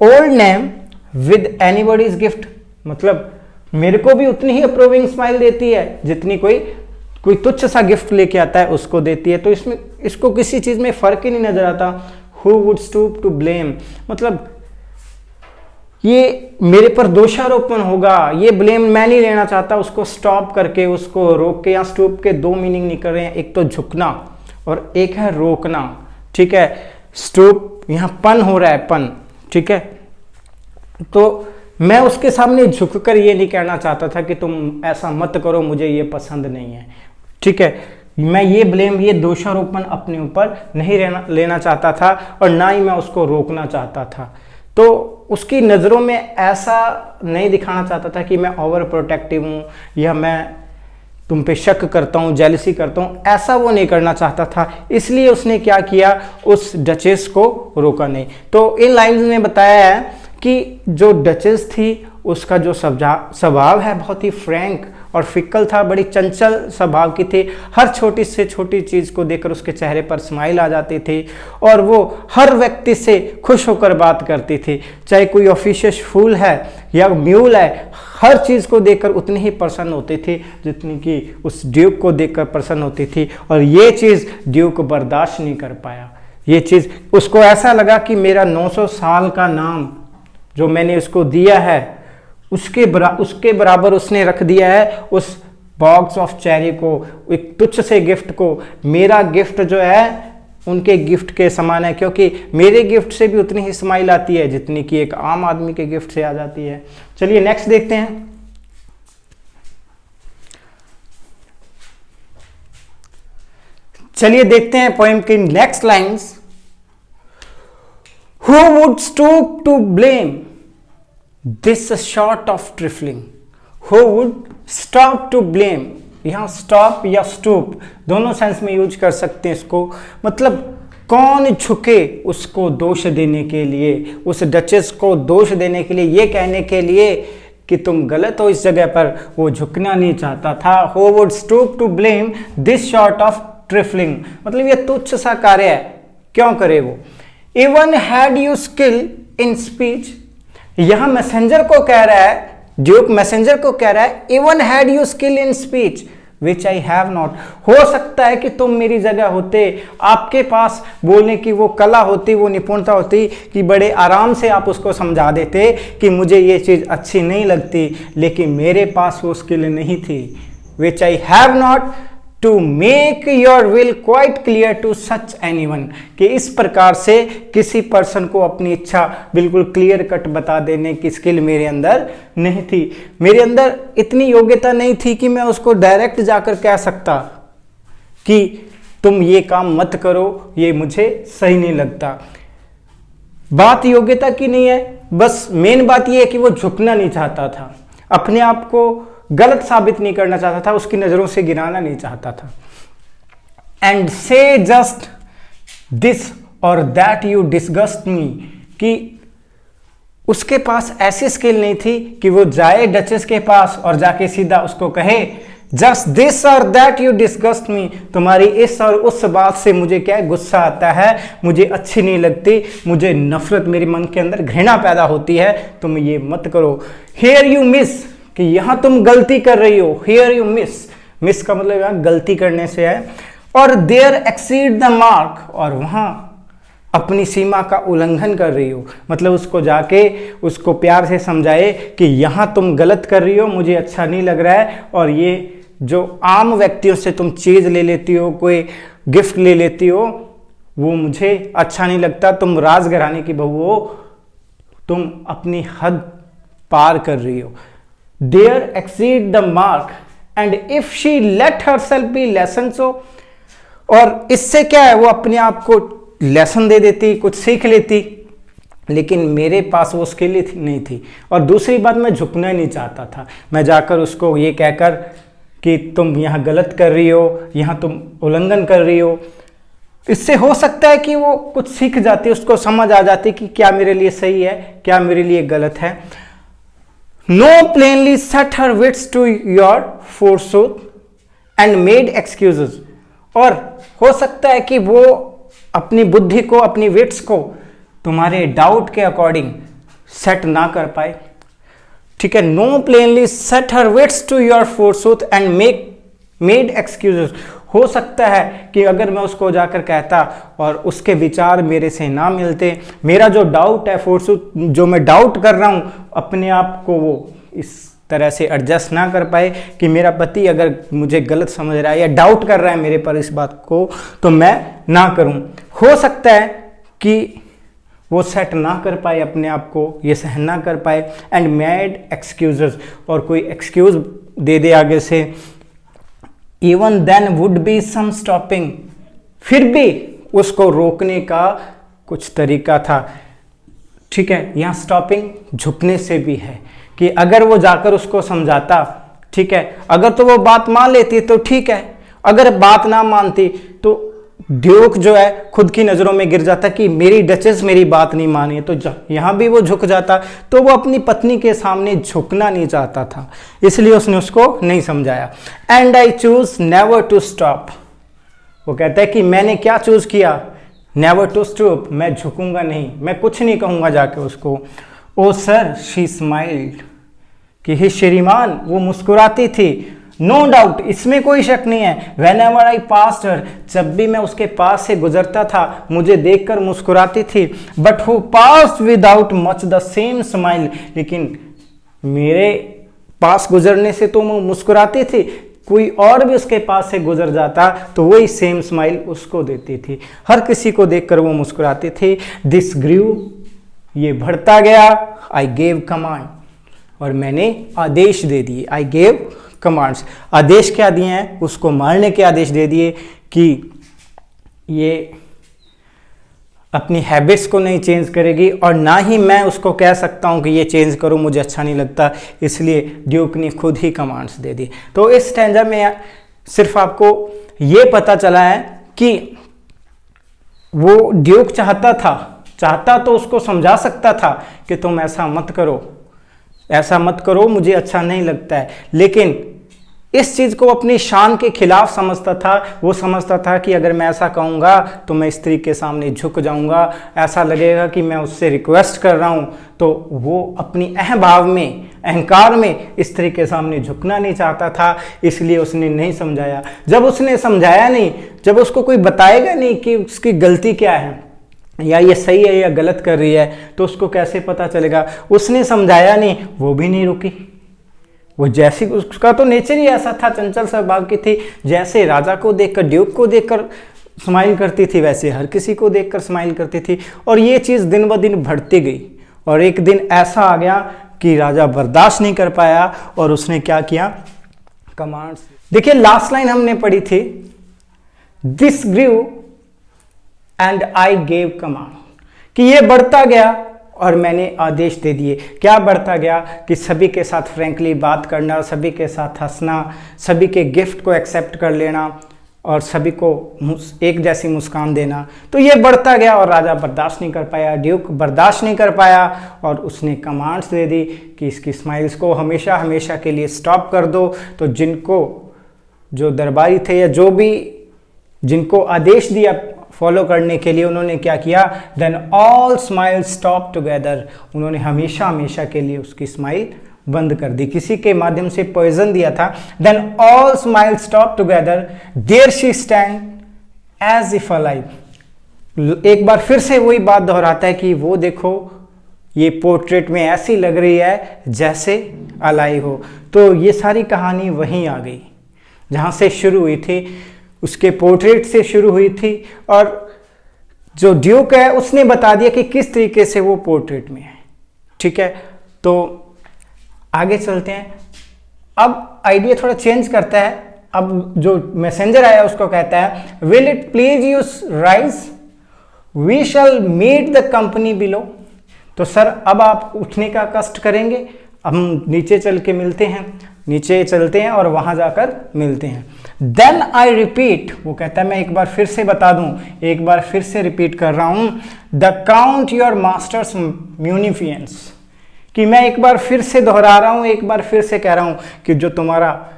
Old name with anybody's gift, मतलब मेरे को भी उतनी ही अप्रूविंग स्माइल देती है जितनी कोई तुच्छ सा गिफ्ट लेके आता है उसको देती है। तो इसमें इसको किसी चीज में फर्क ही नहीं नजर आता। Who would stoop to blame, मतलब ये मेरे पर दोषारोपण होगा, ये ब्लेम मैं नहीं लेना चाहता। उसको स्टॉप करके, उसको रोक के, या स्टूप के दो मीनिंग निकल रहे हैं, एक तो झुकना और एक है रोकना, ठीक है। स्टूप यहाँ पन हो रहा है, पन, ठीक है। तो मैं उसके सामने झुककर ये नहीं कहना चाहता था कि तुम ऐसा मत करो, मुझे ये पसंद नहीं है, ठीक है। मैं ये ब्लेम, ये दोषारोपण अपने ऊपर नहीं लेना चाहता था और ना ही मैं उसको रोकना चाहता था। तो उसकी नज़रों में ऐसा नहीं दिखाना चाहता था कि मैं ओवर प्रोटेक्टिव हूँ या मैं तुम पे शक करता हूँ, जेलसी करता हूँ, ऐसा वो नहीं करना चाहता था। इसलिए उसने क्या किया, उस डचेस को रोका नहीं। तो इन लाइन्स में बताया है कि जो डचेस थी उसका जो स्वभाव है बहुत ही फ्रैंक और फिक्कल था, बड़ी चंचल स्वभाव की थी। हर छोटी से छोटी चीज़ को देखकर उसके चेहरे पर स्माइल आ जाती थी और वो हर व्यक्ति से खुश होकर बात करती थी, चाहे कोई ऑफिशियस फूल है या म्यूल है, हर चीज़ को देखकर उतनी ही प्रसन्न होती थी जितनी कि उस ड्यूक को देखकर प्रसन्न होती थी। और ये चीज़ ड्यूक बर्दाश्त नहीं कर पाया। ये चीज़ उसको ऐसा लगा कि मेरा 900 साल का नाम जो मैंने उसको दिया है उसके बराबर उसने रख दिया है उस बॉक्स ऑफ चेरी को, एक तुच्छ से गिफ्ट को। मेरा गिफ्ट जो है उनके गिफ्ट के समान है, क्योंकि मेरे गिफ्ट से भी उतनी ही स्माइल आती है जितनी कि एक आम आदमी के गिफ्ट से आ जाती है। चलिए नेक्स्ट देखते हैं। चलिए देखते हैं पोएम की next lines. Who would stoop to blame this sort of trifling? Who would stop to blame? यहाँ stop या stoop दोनों सेंस में यूज कर सकते हैं इसको। मतलब कौन झुके उसको दोष देने के लिए, उस डचेस को दोष देने के लिए, ये कहने के लिए कि तुम गलत हो इस जगह पर, वो झुकना नहीं चाहता था। Who would stoop to blame this sort of trifling? मतलब ये तुच्छ सा कार्य है, क्यों करे वो। Even had you skill in speech, यहां मैसेंजर को कह रहा है, ड्यूक मैसेंजर को कह रहा है, even had you skill in speech which I have not, हो सकता है कि तुम मेरी जगह होते, आपके पास बोलने की वो कला होती, वो निपुणता होती कि बड़े आराम से आप उसको समझा देते कि मुझे ये चीज़ अच्छी नहीं लगती, लेकिन मेरे पास वो स्किल नहीं थी। which I have not, to make your will quite clear to such anyone, कि इस प्रकार से किसी पर्सन को अपनी इच्छा बिल्कुल क्लियर कट बता देने की स्किल मेरे अंदर नहीं थी। मेरे अंदर इतनी योग्यता नहीं थी कि मैं उसको डायरेक्ट जाकर कह सकता कि तुम ये काम मत करो, ये मुझे सही नहीं लगता। बात योग्यता की नहीं है, बस मेन बात यह है कि वो झुकना नहीं चाहता था, अपने आप को गलत साबित नहीं करना चाहता था, उसकी नजरों से गिराना नहीं चाहता था। एंड से जस्ट दिस और दैट यू डिस्गस्ट मी, कि उसके पास ऐसी स्किल नहीं थी कि वो जाए डचेस के पास और जाके सीधा उसको कहे जस्ट दिस और दैट यू डिस्गस्ट मी, तुम्हारी इस और उस बात से मुझे क्या गुस्सा आता है, मुझे अच्छी नहीं लगती, मुझे नफरत, मेरे मन के अंदर घृणा पैदा होती है, तुम ये मत करो। हियर यू मिस, कि यहां तुम गलती कर रही हो। हियर यू मिस, मिस का मतलब यहां गलती करने से है। और देयर एक्सीड द मार्क, और वहां अपनी सीमा का उल्लंघन कर रही हो, मतलब उसको जाके उसको प्यार से समझाए कि यहां तुम गलत कर रही हो, मुझे अच्छा नहीं लग रहा है। और ये जो आम व्यक्तियों से तुम चीज ले लेती हो, कोई गिफ्ट ले लेती हो, वो मुझे अच्छा नहीं लगता। तुम राजघराने की बहू हो, तुम अपनी हद पार कर रही हो। There exceed the mark and if she let herself be lessoned so, और इससे क्या है, वो अपने आप को लेसन दे देती, कुछ सीख लेती, लेकिन मेरे पास वो स्किल नहीं थी। और दूसरी बात, मैं झुकना नहीं चाहता था। मैं जाकर उसको ये कहकर कि तुम यहाँ गलत कर रही हो, यहाँ तुम उल्लंघन कर रही हो, इससे हो सकता है कि वो कुछ सीख जाती, उसको समझ आ जाती कि क्या मेरे लिए सही है, क्या मेरे लिए गलत है। No plainly set her wits to your forsooth and made excuses, और हो सकता है कि वो अपनी बुद्धि को, अपनी विट्स को तुम्हारे डाउट के अकॉर्डिंग सेट ना कर पाए। ठीक है, no plainly set her wits to your forsooth and made excuses. हो सकता है कि अगर मैं उसको जाकर कहता और उसके विचार मेरे से ना मिलते, मेरा जो डाउट है, फोरसोथ जो मैं डाउट कर रहा हूं, अपने आप को वो इस तरह से एडजस्ट ना कर पाए कि मेरा पति अगर मुझे गलत समझ रहा है या डाउट कर रहा है मेरे पर इस बात को, तो मैं ना करूं। हो सकता है कि वो सेट ना कर पाए अपने आप को, ये सहन ना कर पाए। एंड मेड एक्सक्यूजेस, और कोई एक्सक्यूज दे दे आगे से। Even then would be some stooping, फिर भी उसको रोकने का कुछ तरीका था। ठीक है, यहां स्टॉपिंग झुकने से भी है कि अगर वो जाकर उसको समझाता, ठीक है, अगर तो वो बात मान लेती तो ठीक है, अगर बात ना मानती तो ड्यूक जो है खुद की नजरों में गिर जाता कि मेरी डचेस मेरी बात नहीं मानी, तो यहां भी वो झुक जाता। तो वो अपनी पत्नी के सामने झुकना नहीं चाहता था, इसलिए उसने उसको नहीं समझाया। And I choose never to stoop, वो कहता है कि मैंने क्या चूज किया, नेवर टू स्टॉप, मैं झुकूंगा नहीं, मैं कुछ नहीं कहूंगा जाके उसको। ओ सर, शी स्माइल्ड, कि हे श्रीमान, वो मुस्कुराती थी। नो डाउट, इसमें कोई शक नहीं है। वेन एवर आई पास्ट हर, जब भी मैं उसके पास से गुजरता था, मुझे देखकर मुस्कुराती थी। But who pass without much the same smile, लेकिन मेरे पास गुजरने से तो वो मुस्कुराती थी, कोई और भी उसके पास से गुजर जाता तो वही सेम स्माइल उसको देती थी। हर किसी को देखकर वो मुस्कुराती थी। दिस ग्रू, ये बढ़ता गया। आई गेव कमांड, और मैंने आदेश दे दिए। आई गेव कमांड्स, आदेश क्या दिए हैं, उसको मारने के आदेश दे दिए कि ये अपनी हैबिट्स को नहीं चेंज करेगी, और ना ही मैं उसको कह सकता हूं कि ये चेंज करो, मुझे अच्छा नहीं लगता, इसलिए ड्यूक ने खुद ही कमांड्स दे दी। तो इस स्टैंजा में सिर्फ आपको ये पता चला है कि वो ड्यूक चाहता तो उसको समझा सकता था कि तुम ऐसा मत करो, ऐसा मत करो, मुझे अच्छा नहीं लगता है, लेकिन इस चीज को अपनी शान के खिलाफ समझता था। वो समझता था कि अगर मैं ऐसा कहूंगा तो मैं स्त्री के सामने झुक जाऊंगा, ऐसा लगेगा कि मैं उससे रिक्वेस्ट कर रहा हूं, तो वो अपनी अहंभाव में, अहंकार में स्त्री के सामने झुकना नहीं चाहता था, इसलिए उसने नहीं समझाया। जब उसने समझाया नहीं, जब उसको कोई बताएगा नहीं कि उसकी गलती क्या है, या ये सही है या गलत कर रही है, तो उसको कैसे पता चलेगा। उसने समझाया नहीं, वो भी नहीं रुकी, वो जैसी, उसका तो नेचर ही ऐसा था, चंचल स्वभाव की थी। जैसे राजा को देखकर, ड्यूक को देखकर स्माइल करती थी, वैसे हर किसी को देखकर स्माइल करती थी। और ये चीज़ दिन ब दिन बढ़ती गई और एक दिन ऐसा आ गया कि राजा बर्दाश्त नहीं कर पाया और उसने क्या किया, कमांड्स। देखिए लास्ट लाइन हमने पढ़ी थी, this grew and I gave command, कि ये बढ़ता गया और मैंने आदेश दे दिए। क्या बढ़ता गया कि सभी के साथ फ्रैंकली बात करना, सभी के साथ हंसना, सभी के गिफ्ट को एक्सेप्ट कर लेना और सभी को एक जैसी मुस्कान देना। तो ये बढ़ता गया और राजा बर्दाश्त नहीं कर पाया, ड्यूक बर्दाश्त नहीं कर पाया और उसने कमांड्स दे दी कि इसकी स्माइल्स को हमेशा हमेशा के लिए स्टॉप कर दो। तो जिनको, जो दरबारी थे या जो भी जिनको आदेश दिया फॉलो करने के लिए, उन्होंने क्या किया, then all smile stop together, उन्होंने हमेशा हमेशा के लिए उसकी स्माइल बंद कर दी। किसी के माध्यम से पॉइजन दिया था। Then all smile stop together, there she stand as if alive. एक बार फिर से वही बात दोहराता है कि वो देखो ये पोर्ट्रेट में ऐसी लग रही है जैसे अलाइव हो। तो ये सारी कहानी वहीं आ गई जहां से शुरू हुई थी, उसके पोर्ट्रेट से शुरू हुई थी। और जो ड्यूक है उसने बता दिया कि किस तरीके से वो पोर्ट्रेट में है। ठीक है, तो आगे चलते हैं। अब आइडिया थोड़ा चेंज करता है। अब जो मैसेंजर आया उसको कहता है, will it please you rise, we shall meet the company below. तो सर अब आप उठने का कष्ट करेंगे, हम नीचे चल के मिलते हैं। नीचे चलते हैं और वहां जाकर मिलते हैं। देन आई रिपीट, वो कहता है मैं एक बार फिर से बता दूं, एक बार फिर से रिपीट कर रहा हूं, द काउंट योर मास्टर्स म्यूनिफियंस, कि मैं एक बार फिर से दोहरा रहा हूं, एक बार फिर से कह रहा हूं कि जो तुम्हारा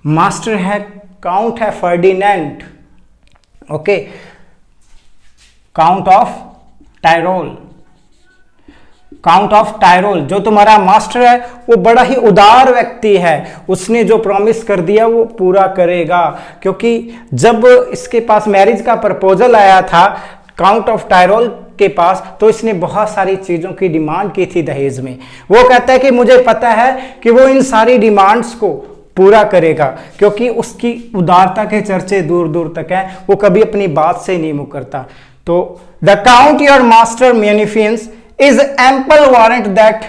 मास्टर है, काउंट है Ferdinand, okay, count of Tyrol, count of Tyrol, जो तुम्हारा मास्टर है वो बड़ा ही उदार व्यक्ति है। उसने जो प्रॉमिस कर दिया वो पूरा करेगा। क्योंकि जब इसके पास मैरिज का प्रपोजल आया था काउंट ऑफ टायरोल के पास, तो इसने बहुत सारी चीजों की डिमांड की थी दहेज में। वो कहता है कि मुझे पता है कि वो इन सारी डिमांड्स को पूरा करेगा, क्योंकि उसकी उदारता के चर्चे दूर दूर तक है, वो कभी अपनी बात से नहीं मुकरता। तो the count your master munificence is ample warrant that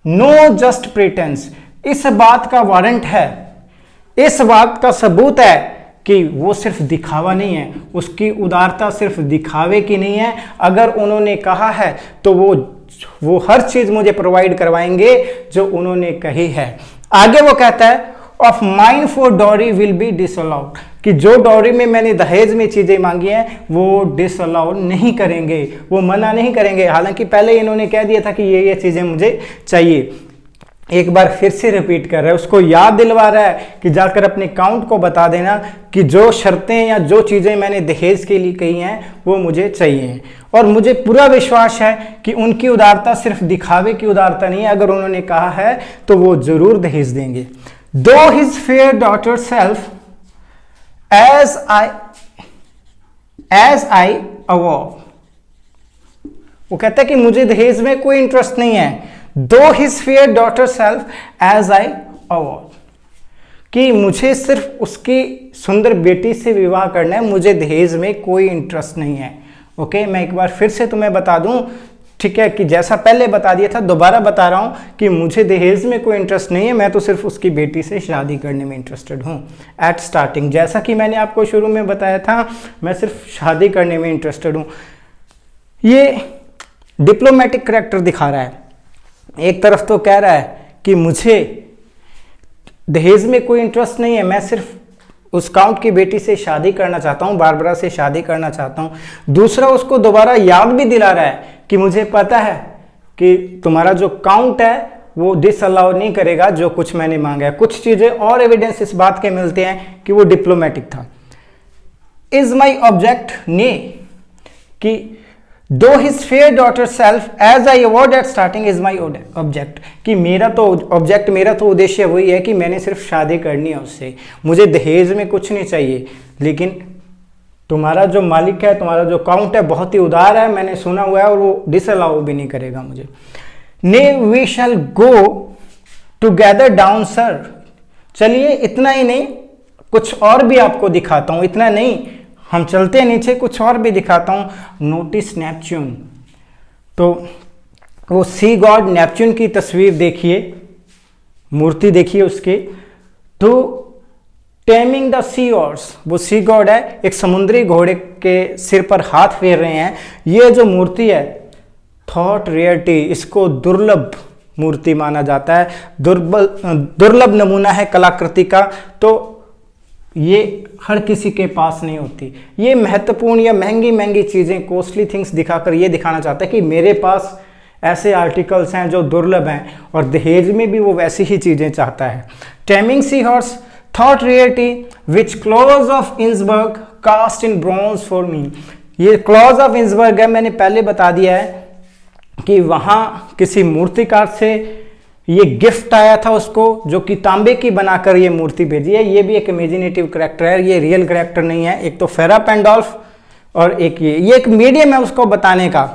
no just pretense, इस बात का वारंट है, इस बात का सबूत है कि वो सिर्फ दिखावा नहीं है, उसकी उदारता सिर्फ दिखावे की नहीं है। अगर उन्होंने कहा है तो वो हर चीज मुझे प्रोवाइड करवाएंगे जो उन्होंने कही है। आगे वो कहता है of mine for dowry will be disallowed, कि जो डॉरी में मैंने दहेज में चीजें मांगी हैं वो डिसअलाउड नहीं करेंगे, वो मना नहीं करेंगे। हालांकि पहले इन्होंने कह दिया था कि ये चीजें मुझे चाहिए। एक बार फिर से रिपीट कर रहा है, उसको याद दिलवा रहा है कि जाकर अपने काउंट को बता देना कि जो शर्तें या जो चीजें मैंने दहेज के लिए कही हैं वो मुझे चाहिए। और मुझे पूरा विश्वास है कि उनकी उदारता सिर्फ दिखावे की उदारता नहीं है, अगर उन्होंने कहा है तो वो जरूर दहेज देंगे। Though his fair daughter self as I avow, वो कहता है कि मुझे दहेज में कोई इंटरेस्ट नहीं है। Though his fair daughter self as I avow, कि मुझे सिर्फ उसकी सुंदर बेटी से विवाह करना है, मुझे दहेज में कोई इंटरेस्ट नहीं है। ओके, मैं एक बार फिर से तुम्हें बता दूं, ठीक है, कि जैसा पहले बता दिया था दोबारा बता रहा हूं कि मुझे दहेज में कोई इंटरेस्ट नहीं है, मैं तो सिर्फ उसकी बेटी से शादी करने में इंटरेस्टेड हूं। एट स्टार्टिंग, जैसा कि मैंने आपको शुरू में बताया था, मैं सिर्फ शादी करने में इंटरेस्टेड हूं। ये डिप्लोमेटिक करैक्टर दिखा रहा है। एक तरफ तो कह रहा है कि मुझे दहेज में कोई इंटरेस्ट नहीं है, मैं सिर्फ उस काउंट की बेटी से शादी करना चाहता हूं, बारबरा से शादी करना चाहता हूं। दूसरा, उसको दोबारा याद भी दिला रहा है कि मुझे पता है कि तुम्हारा जो काउंट है वो डिसअलाउ नहीं करेगा जो कुछ मैंने मांगा है। कुछ चीजें और एविडेंस इस बात के मिलते हैं कि वो डिप्लोमेटिक था। इज माई ऑब्जेक्ट ने, कि though his fair daughter self as I avowed at starting is my object, कि मेरा तो ऑब्जेक्ट, मेरा तो उद्देश्य वही है कि मैंने सिर्फ शादी करनी है उससे, मुझे दहेज में कुछ नहीं चाहिए। लेकिन तुम्हारा जो मालिक है, तुम्हारा जो काउंट है बहुत ही उदार है, मैंने सुना हुआ है, और वो डिसअलाउ भी नहीं करेगा मुझे। Nay we shall go together down sir. चलिए इतना ही नहीं, कुछ और भी आपको दिखाता हूं। इतना नहीं, हम चलते हैं नीचे, कुछ और भी दिखाता हूं। Notice Neptune. तो वो सी गॉड नेपच्यून की तस्वीर देखिए, मूर्ति देखिए उसकी। तो टेमिंग द सी हॉर्स, वो सी गॉड है, एक समुद्री घोड़े के सिर पर हाथ फेर रहे हैं। ये जो मूर्ति है थॉट रेयरिटी, इसको दुर्लभ मूर्ति माना जाता है, दुर्लभ नमूना है कलाकृति का। तो ये हर किसी के पास नहीं होती। ये महत्वपूर्ण या महंगी महंगी चीज़ें, कॉस्टली थिंग्स दिखाकर ये दिखाना चाहता है कि मेरे पास ऐसे आर्टिकल्स हैं जो दुर्लभ हैं, और दहेज में भी वो वैसी ही चीज़ें चाहता है। Taming sea horse thought reality which Claus of Innsbruck cast in bronze for me. ये क्लॉज ऑफ इंसबर्ग है, मैंने पहले बता दिया है कि वहाँ किसी मूर्तिकार से ये गिफ्ट आया था उसको, जो कि तांबे की बनाकर ये मूर्ति भेजी है। ये भी एक इमेजिनेटिव करेक्टर है, ये रियल करेक्टर नहीं है। एक तो फेरा पेंडोल्फ और एक ये एक मीडियम है उसको बताने का।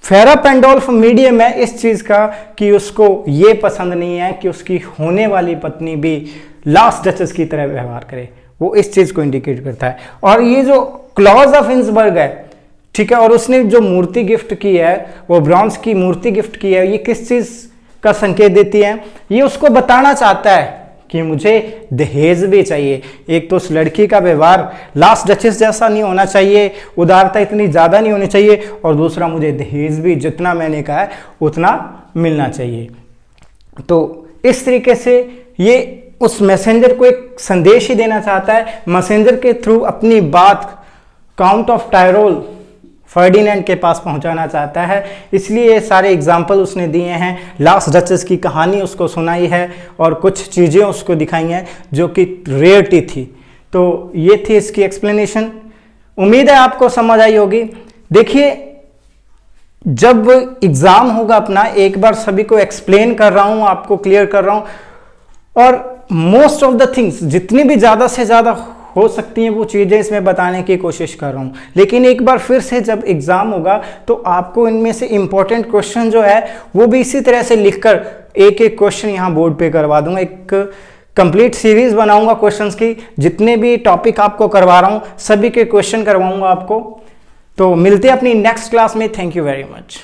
फेरा पेंडोल्फ मीडियम है इस चीज़ का कि उसको ये पसंद नहीं है कि उसकी होने वाली पत्नी भी लास्ट डचेस की तरह व्यवहार करे, वो इस चीज़ को इंडिकेट करता है। और ये जो क्लॉज ऑफ इंसबर्ग है, ठीक है, और उसने जो मूर्ति गिफ्ट की है, वो ब्रॉन्ज की मूर्ति गिफ्ट की है, ये किस चीज़ का संकेत देती है? ये उसको बताना चाहता है कि मुझे दहेज भी चाहिए। एक तो उस लड़की का व्यवहार लास्ट डचेस जैसा नहीं होना चाहिए, उदारता इतनी ज़्यादा नहीं होनी चाहिए, और दूसरा मुझे दहेज भी जितना मैंने कहा है उतना मिलना चाहिए। तो इस तरीके से ये उस मैसेंजर को एक संदेश ही देना चाहता है। मैसेंजर के थ्रू अपनी बात काउंट ऑफ टायरोल फर्डिनेंड के पास पहुंचाना चाहता है, इसलिए ये सारे एग्जाम्पल उसने दिए हैं। लास्ट डचेस की कहानी उसको सुनाई है और कुछ चीज़ें उसको दिखाई हैं जो कि रेयरिटी थी। तो ये थी इसकी एक्सप्लेनेशन। उम्मीद है आपको समझ आई होगी। देखिए, जब एग्ज़ाम होगा अपना, एक बार सभी को एक्सप्लेन कर रहा हूँ, आपको क्लियर कर रहा हूँ, और मोस्ट ऑफ द थिंग्स जितनी भी ज़्यादा से ज़्यादा हो सकती हैं वो चीज़ें इसमें बताने की कोशिश कर रहा हूँ। लेकिन एक बार फिर से जब एग्ज़ाम होगा तो आपको इनमें से इंपॉर्टेंट क्वेश्चन जो है वो भी इसी तरह से लिखकर एक एक क्वेश्चन यहाँ बोर्ड पे करवा दूंगा। एक कंप्लीट सीरीज बनाऊंगा क्वेश्चंस की, जितने भी टॉपिक आपको करवा रहा हूँ सभी के क्वेश्चन करवाऊंगा आपको। तो मिलते हैं अपनी नेक्स्ट क्लास में। Thank you very much.